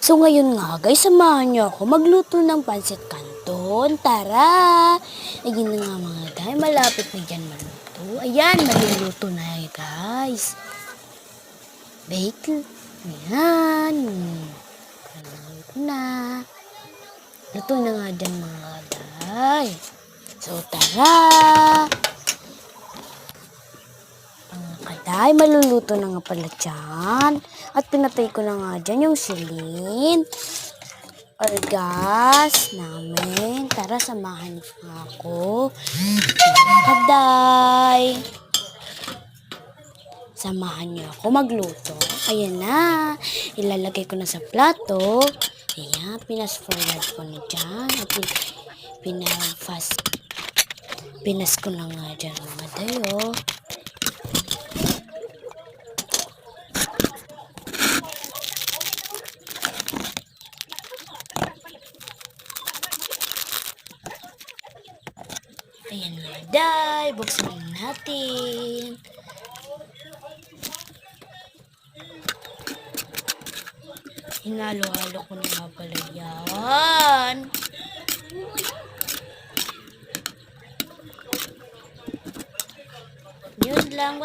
So ngayon nga guys, samahan niyo ako magluto ng pancit canton. Tara! Ayun na nga mga guys, malapit na dyan maluto. Ayan, maluluto na guys. Bake. Ayan. Maluluto na. Luto na nga dyan mga guys. So tara! Ay, maluluto na nga pala dyan. At pinatay ko na nga dyan yung silin or gas namin. Tara, samahan niyo nga ako. Kaday! Samahan niyo ako magluto. Ayan na. Ilalagay ko na sa plato. Ayan, pinas-forward ko na dyan. At pinas ko na nga dyan mga dayo. Ayan na, day. Buksan natin. Hinalo-halo ko na nga pala yan. Yun lang.